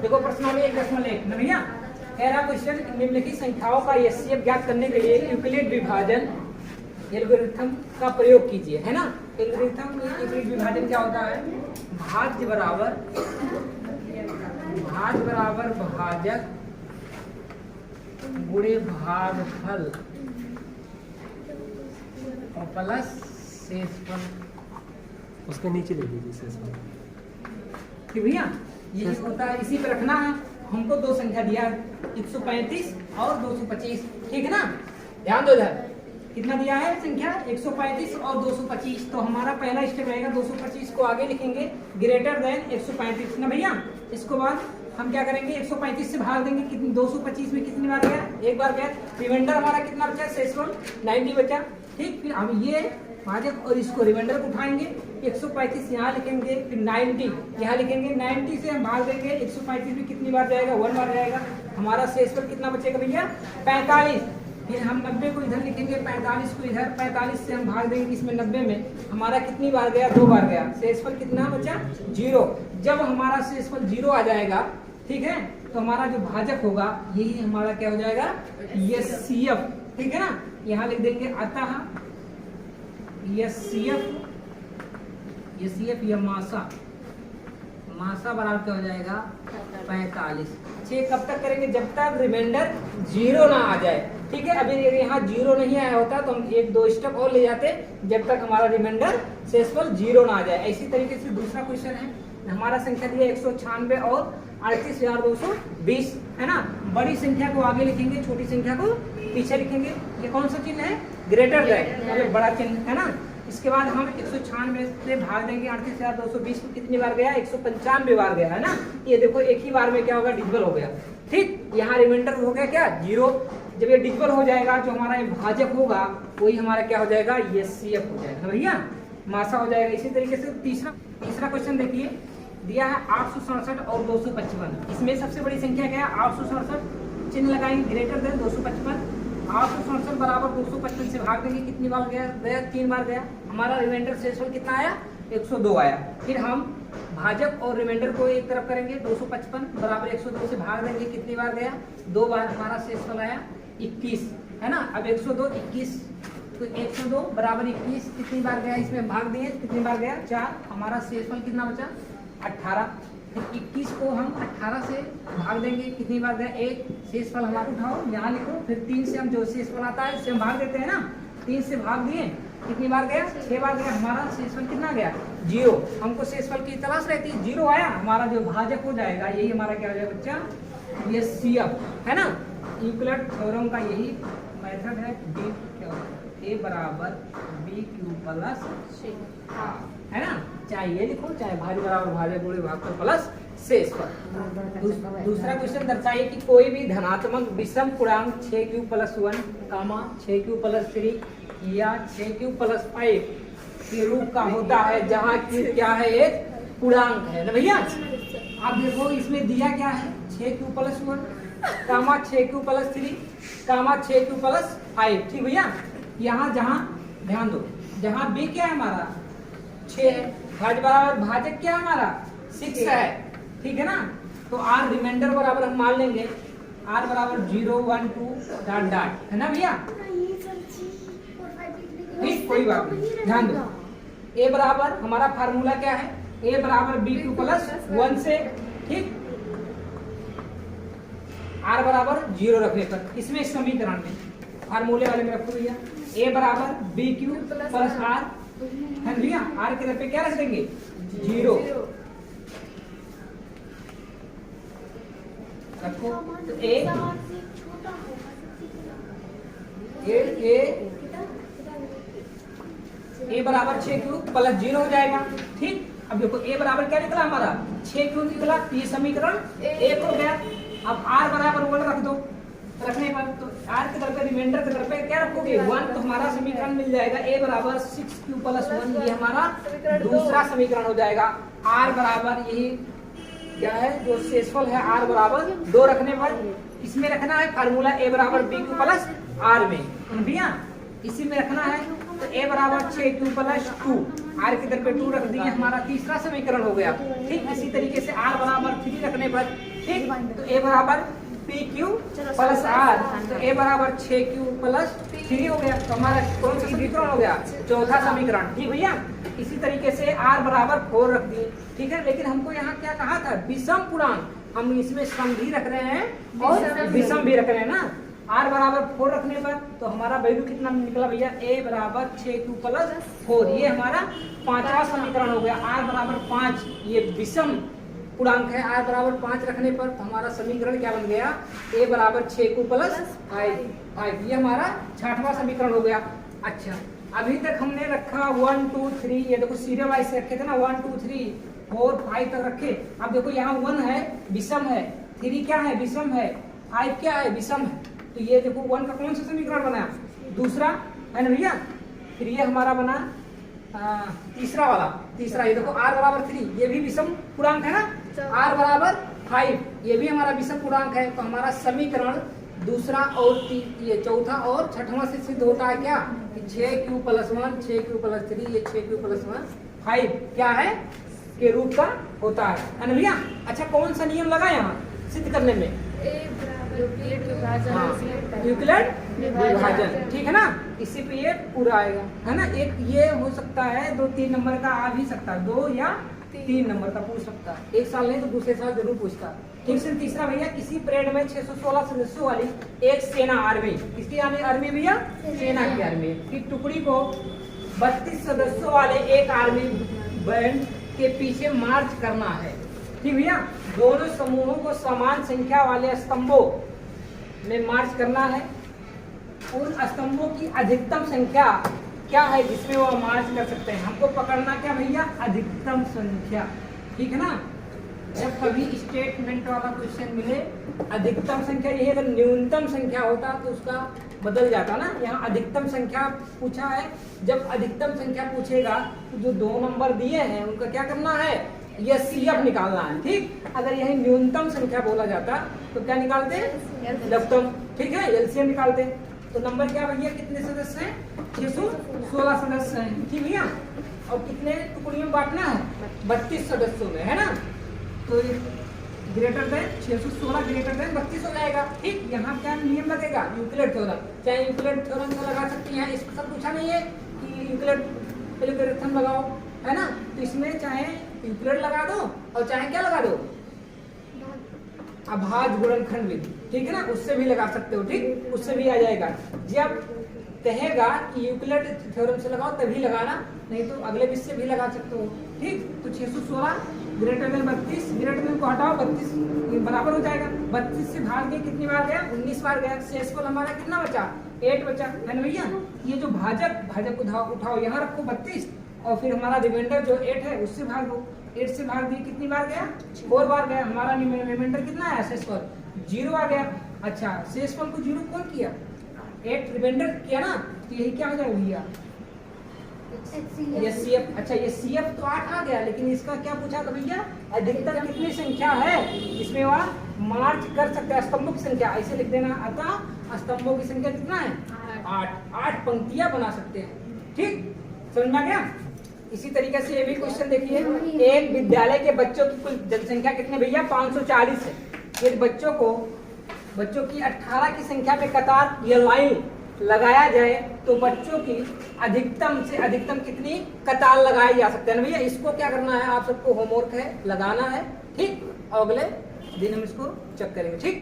देखो प्रश्नावली 1.1 ना भैया, कह रहा क्वेश्चन निम्नलिखित संख्याओं का एचसीएफ ज्ञात करने के लिए यूक्लिड विभाजन एल्गोरिथम का प्रयोग कीजिए, है ना। यूक्लिड विभाजन क्या होता है? भाज्य बराबर भाजक गुणे भागफल और प्लस शेषफल। उसके नीचे लिख दीजिए शेषफल। ठीक भैया, ये होता है, इसी पे रखना है। हमको दो संख्या दिया 135 और 225, ठीक है ना। ध्यान दो इधर, कितना दिया है संख्या? 135 और 225। तो हमारा पहला स्टेप रहेगा 225 को आगे लिखेंगे ग्रेटर देन 135 ना भैया। इसके बाद हम क्या करेंगे? 135 से भाग देंगे, कितनी 225 में कितनी बार गया? एक बार गया। रिमाइंडर हमारा कितना बचा? शेषफल 90 बचा। ठीक, फिर हम ये भाजक और इसको रिमाइंडर को उठाएंगे, 135 यहाँ लिखेंगे, फिर 90 यहाँ लिखेंगे। 90 से हम भाग देंगे, 135 में कितनी बार जाएगा? 1 बार जाएगा। हमारा शेषफल कितना बचेगा भैया? 45। फिर हम 90 को इधर लिखेंगे, 45 को इधर। 45 से हम भाग देंगे इसमें 90 में, हमारा कितनी बार गया? 2 बार गया। शेषफल कितना बचा? 0। जब हमारा शेषफल 0 आ जाएगा, ठीक है, तो हमारा जो भाजक होगा यही हमारा क्या हो जाएगा? एचसीएफ, ठीक है ना। यहाँ लिख देंगे अतः एचसीएफ या मासा बराबर क्या हो जाएगा? 45। चेक कब तक करेंगे? जब तक रिमाइंडर 0 ना आ जाए, ठीक है। अभी यहाँ 0 नहीं आया होता तो हम 1-2 स्टेप और ले जाते, जब तक हमारा रिमाइंडर शेषफल 0 ना आ जाए। इसी तरीके से दूसरा क्वेश्चन है, हमारा संख्या दिया 196 और 38,220, है ना। बड़ी संख्या को आगे लिखेंगे, छोटी संख्या को पीछे लिखेंगे। ये कौन सा चिन्ह है? ग्रेटर देन, मतलब बड़ा चिन्ह, है ना। इसके बाद हम 196 से भाग देंगे 38,220 को, कितनी बार गया? 195 बार गया, है ना। ये देखो एक ही बार में क्या होगा? डिविजल हो गया। ठीक, यहाँ रिमाइंडर हो गया क्या? 0। जब ये डिविजल हो जाएगा, जो हमारा भाजक होगा वही हमारा क्या हो जाएगा? एचसीएफ हो जाएगा भैया, मासा हो जाएगा। इसी तरीके से तीसरा क्वेश्चन देखिए, दिया है 867 और 255। इसमें सबसे बड़ी संख्या क्या है? 867, चिन्ह लगाएंगे ग्रेटर देन 255। 867 बराबर 255 से भाग देंगे, कितनी बार गया? 3 बार गया। हमारा रिमाइंडर शेषफल कितना आया? 102 आया। फिर हम भाजक और रिमाइंडर को एक तरफ करेंगे, 255 बराबर 102 से भाग देंगे, कितनी बार गया? 2 बार। हमारा शेषफल आया 21, है ना। अब 102 21, तो 102 बराबर 21 कितनी बार गया? इसमें भाग दिए, कितनी बार गया? 4। हमारा शेषफल कितना बचा? 18। फिर 21 को हम 18 से भाग देंगे, कितनी बार गया? 1। शेषफल हमारा उठाओ, यहाँ लिखो। फिर 3 से हम जो शेषफल आता है उससे हम भाग देते हैं ना। 3 से भाग दिए, कितनी बार गया? 6 बार गया। हमारा शेषफल कितना गया? 0। हमको शेषफल की तलाश रहती है, 0 आया। हमारा जो भाजक हो जाएगा यही हमारा क्या हो जाएगा बच्चा? एचसीएफ, है ना। यूक्लिड थ्योरम का यही मेथड है। A बराबर BQ प्लस R, है ना। चाहे ये लिखो, चाहे भाज्य बराबर भाजक गुणे भागफल प्लस शेषफल। दूसरा क्वेश्चन दर्शाइए कि कोई भी धनात्मक विषम पूर्णांक 6Q + 1, 6Q + 3 या 6Q + 5 के रूप का होता है, जहाँ Q क्या है? एक पूर्णांक है ना भैया। आप देखो इसमें दिया क्या है? 6Q + 1, 6Q + 3, 6Q + 5, ठीक भैया। यहाँ जहाँ ध्यान दो, जहाँ B क्या है हमारा? 6 है। भाज्य बराबर भाजक क्या है हमारा? 6 है, ठीक है ना। तो R रिमाइंडर बराबर हम मान लेंगे, R बराबर 0 1 2 डॉट डॉट, है ना भैया। ठीक, कोई बात नहीं, ध्यान दो। A बराबर हमारा फार्मूला क्या है? A बराबर BQ + 1 से, ठीक। R बराबर 0 रखने पर, इसमें समीकरण में फार्मूले वाले में रखो भैया। A बराबर BQ + R, है भैया। R के पे क्या रख देंगे? 0 रखो। तो A बराबर 6Q + 0 हो जाएगा, ठीक। अब देखो A बराबर क्या निकला हमारा? 6Q निकला। ये समीकरण 1 हो गया। अब R बराबर 1 रख दो, रखने पर तो R के तरफ रिमाइंडर के तरफ क्या रखोगे? 1। तो हमारा समीकरण मिल जाएगा A बराबर 6Q + 1, ये हमारा दूसरा समीकरण हो जाएगा। R बराबर यही क्या है? जो शेषफल है R बराबर 2 रखने पर, इसमें रखना है फार्मूला A बराबर BQ + R में भैया, इसी में रखना है। तो a बराबर 6q प्लस 2, r की इधर पे 2 रख दिए, हमारा तीसरा समीकरण हो गया। ठीक, इसी तरीके से r बराबर 3 रखने पर, ठीक, तो a बराबर pq प्लस r, तो a बराबर 6q प्लस 3 हो गया। तो हमारा कौन सा समीकरण हो गया? चौथा समीकरण। ठीक भैया, इसी तरीके से r बराबर 4 रख दिए। ठीक है, लेकिन हमको यहाँ क्या कहा था? विषम पूर्णांक, हम इसमें सम भी रख रहे हैं और विषम भी रख रहे हैं ना। r बराबर 4 रखने पर तो हमारा वैल्यू कितना निकला भैया? a बराबर 6q प्लस 4, ये हमारा पांचवा समीकरण हो गया। r बराबर 5, ये विषम पूर्णांक है। r बराबर 5 रखने पर तो हमारा समीकरण क्या बन गया? a बराबर 6q प्लस 5, ये हमारा छठवां समीकरण हो गया। अच्छा, अभी तक हमने रखा 1 2 3, ये देखो सीरियल वाइज से रखे थे ना, 1 2 3 4 5 तक रखे। अब देखो यहाँ 1 है विषम है, 3 क्या है? विषम है, 5 क्या है? विषम है। तो ये देखो 1 का कौन सा समीकरण बना? दूसरा है ना भैया। फिर ये हमारा बना तीसरा वाला, तीसरा। ये देखो r बराबर 3, ये भी विषम पूर्णांक है ना। r बराबर 5, ये भी हमारा विषम पूर्णांक है। तो हमारा समीकरण दूसरा और ये चौथा और छठवां से सिद्ध होता है क्या? 6q प्लस 1, 6q प्लस 3, ये 6q प्लस 1 5 क्या है? के रूप का होता है ना भैया। अच्छा, कौन सा नियम लगा यहाँ सिद्ध करने में? यूक्लिड विभाजन, ठीक है ना। इसी पे ये पूरा आएगा, है ना। एक ये हो सकता है 2-3 नंबर का आ भी सकता है, 2 या 3 नंबर का पूछ सकता है। एक साल नहीं तो दूसरे साल जरूर पूछता है। ठीक से तीसरा भैया, किसी परेड में 616 सदस्यों वाली एक सेना आर्मी, किसकी आर्मी भैया? सेना की आर्मी की टुकड़ी को 32 सदस्यों वाले एक आर्मी बैंड के पीछे मार्च करना है। ठीक भैया, दोनों समूहों को समान संख्या वाले स्तंभों में मार्च करना है। उन स्तंभों की अधिकतम संख्या क्या है जिसमें वो मार्च कर सकते हैं? हमको पकड़ना क्या भैया? अधिकतम संख्या। ठीक है ना। जब कभी स्टेटमेंट वाला क्वेश्चन मिले अधिकतम संख्या, यही अगर न्यूनतम संख्या होता तो उसका बदल जाता ना। यहाँ अधिकतम संख्या पूछा है, जब अधिकतम संख्या पूछेगा तो जो 2 नंबर दिए हैं उनका क्या करना है? एचसीएफ निकालना है। ठीक, अगर यही न्यूनतम संख्या बोला जाता तो क्या निकालते? लघुत्तम। ठीक है, एलसीएम निकालते। तो नंबर क्या भैया? कितने सदस्य हैं? 616 सदस्य हैं। ठीक भैया, और कितने टुकड़ियों में बांटना है? 32 सदस्यों में, है ना। तो ग्रेटर देन 616 ग्रेटर देन 32 हो जाएगा। ठीक, यहाँ क्या नियम लगेगा? Euclid theorem. चाहे यूक्लिड थ्योरम को लगा सकते हैं, इसको सब पूछा नहीं है कि यूक्लिड एल्गोरिथम लगाओ, है ना। तो इसमें चाहे यूक्लिड लगा दो और चाहे क्या लगा दो? अभाज्य गुणनखंड विधि, ठीक है ना, उससे भी लगा सकते हो। ठीक, उससे भी आ जाएगा। जब कहेगा कि यूक्लिड थ्योरम से लगाओ तभी लगाना, नहीं तो अगले विधि से भी लगा सकते हो। ठीक, तो 616 ग्रेटर देन 32, ग्रेटर देन को हटाओ, 32 बराबर हो जाएगा। 32 से भाग गए, कितनी बार गया? 19 बार गया। शेषफल हमारा कितना बचा? 8 बचा, है ना भैया। ये जो भाजक उठाओ, यहाँ रखो 32 और फिर हमारा रिमाइंडर जो 8 है उससे भाग दो। 8 से भाग दिए, कितनी बार गया? 4 बार गया। हमारा रिमाइंडर कितना है? शेषफल 0 आ गया। अच्छा, शेषफल को 0 कौन किया? 8 रिमाइंडर किया ना, तो यही क्या हो जाएगा भैया? एचसीएफ। अच्छा, ये सीएफ तो 8 आ गया, लेकिन इसका क्या पूछा था भैया? अधिकतम कितनी संख्या है इसमें वह मार्च कर सकता है? स्तंभों की संख्या ऐसे लिख देना। अतः स्तंभों की संख्या कितना है? 8 पंक्तियां बना सकते हैं। ठीक, समझ में आ गया। इसी तरीके से ये भी क्वेश्चन देखिए, एक विद्यालय के बच्चों की कुल जनसंख्या कितनी भैया? 540 है। यदि बच्चों की 18 की संख्या में कतार या लाइन लगाया जाए तो बच्चों की अधिकतम से अधिकतम कितनी कतार लगाई जा सकते हैं ना भैया। इसको क्या करना है? आप सबको होमवर्क है, लगाना है। ठीक, और अगले दिन हम इसको चेक करेंगे। ठीक।